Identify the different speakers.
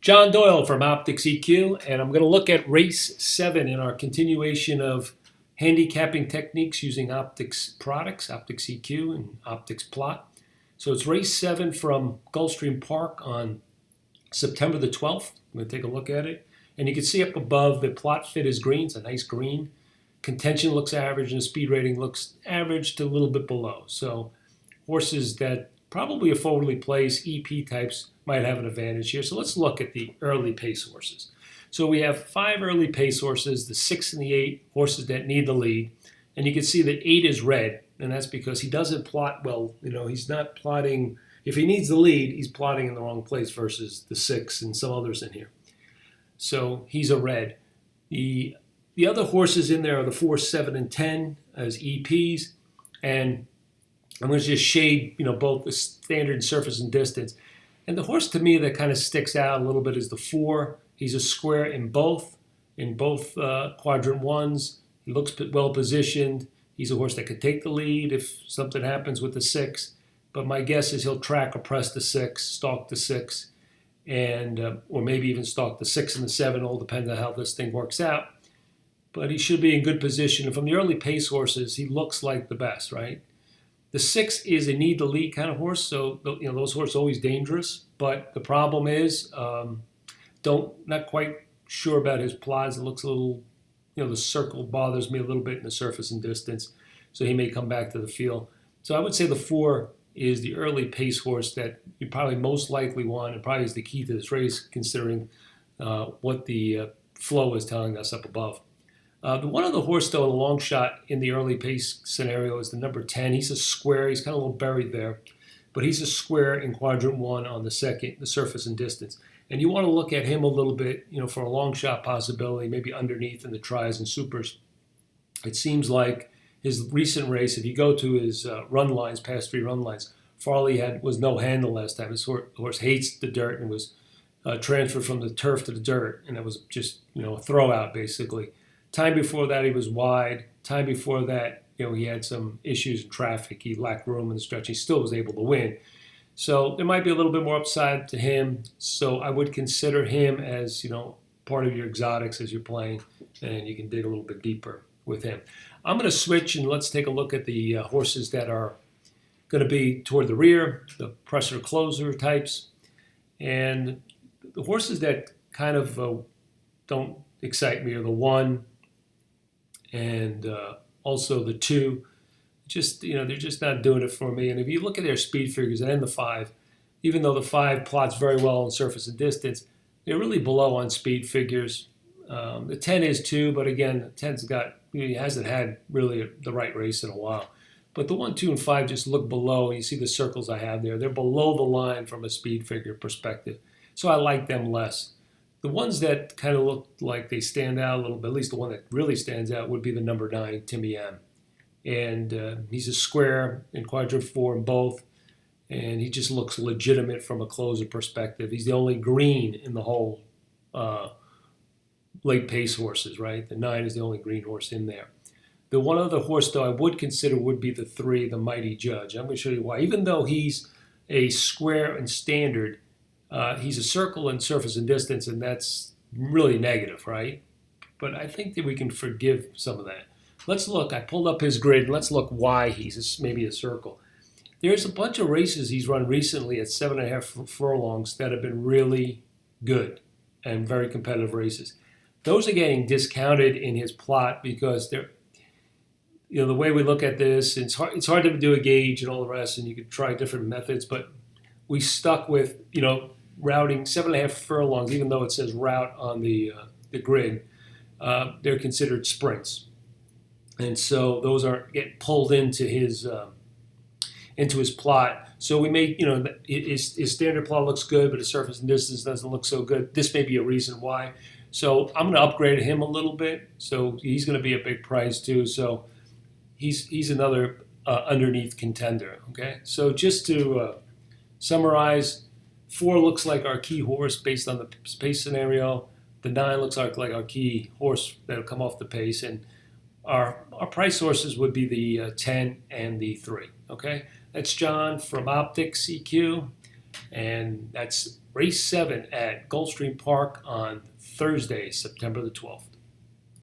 Speaker 1: John Doyle from OptixEQ, and I'm going to look at Race 7 in our continuation of handicapping techniques using Optix products, OptixEQ and OptixPLOT. So it's Race 7 from Gulfstream Park on September the 12th. I'm going to take a look at it. And you can see up above the plot fit is green. It's a nice green. Contention looks average and the speed rating looks average to a little bit below. So horses that probably a forwardly placed EP types might have an advantage here. So let's look at the early pace horses. So we have 5 early pace horses, the 6 and the 8 horses that need the lead. And you can see that 8 is red, and that's because he doesn't plot well. He's not plotting. If he needs the lead, he's plotting in the wrong place versus the 6 and some others in here. So he's a red. The other horses in there are the 4, 7, and 10 as EPs. And I'm going to just shade, both the standard and surface and distance. And the horse to me that kind of sticks out a little bit is the 4. He's a square in both quadrant ones. He looks well positioned. He's a horse that could take the lead if something happens with the 6. But my guess is he'll track or press the 6, stalk the 6, and or maybe even stalk the 6 and the 7. All depends on how this thing works out. But he should be in good position. And from the early pace horses, he looks like the best, right? The 6 is a need to lead kind of horse, so those horses are always dangerous. But the problem is, not quite sure about his plots. It looks a little, the circle bothers me a little bit in the surface and distance, so he may come back to the field. So I would say the 4 is the early pace horse that you probably most likely want, and probably is the key to this race, considering what the flow is telling us up above. The one other horse, though, in a long shot in the early pace scenario is the number 10. He's a square. He's kind of a little buried there. But he's a square in quadrant 1 on the second, the surface and distance. And you want to look at him a little bit, for a long shot possibility, maybe underneath in the tries and supers. It seems like his recent race, if you go to his run lines, past 3 run lines, Farley was no handle last time. His horse hates the dirt and was transferred from the turf to the dirt. And it was just, a throwout, basically. Time before that, he was wide. Time before that, he had some issues in traffic. He lacked room in the stretch. He still was able to win. So there might be a little bit more upside to him. So I would consider him as, part of your exotics as you're playing, and you can dig a little bit deeper with him. I'm going to switch, and let's take a look at the horses that are going to be toward the rear, the presser closer types. And the horses that kind of don't excite me are the 1, and also the 2, they're just not doing it for me. And if you look at their speed figures and the 5, even though the 5 plots very well on surface and distance, they're really below on speed figures. The 10 is too, but again, the 10's he hasn't had really the right race in a while. But the 1, 2, and 5 just look below. You see the circles I have there. They're below the line from a speed figure perspective. So I like them less. The ones that kind of look like they stand out a little bit, at least the one that really stands out, would be the number 9, Timmy M. And he's a square in quadrant 4 in both, and he just looks legitimate from a closer perspective. He's the only green in the whole late pace horses, right? The 9 is the only green horse in there. The one other horse, though, I would consider would be the 3, the Mighty Judge. I'm going to show you why. Even though he's a square and standard, he's a circle in surface and distance, and that's really negative, right? But I think that we can forgive some of that. Let's look. I pulled up his grid, and let's look why he's maybe a circle. There's a bunch of races he's run recently at 7.5 furlongs that have been really good and very competitive races. Those are getting discounted in his plot because they're, the way we look at this, it's hard to do a gauge and all the rest, and you could try different methods, but we stuck with, routing 7.5 furlongs, even though it says route on the grid. They're considered sprints. And so those are get pulled into his plot. So we may, his standard plot looks good, but his surface and distance doesn't look so good. This may be a reason why. So I'm going to upgrade him a little bit. So he's going to be a big price too. So he's another underneath contender. Okay. So just to summarize, 4 looks like our key horse based on the pace scenario. The 9 looks like our key horse that'll come off the pace, and our price sources would be the 10 and the 3. Okay, that's John from OptixEQ. And that's Race 7 at Gulfstream Park on Thursday, September the 12th.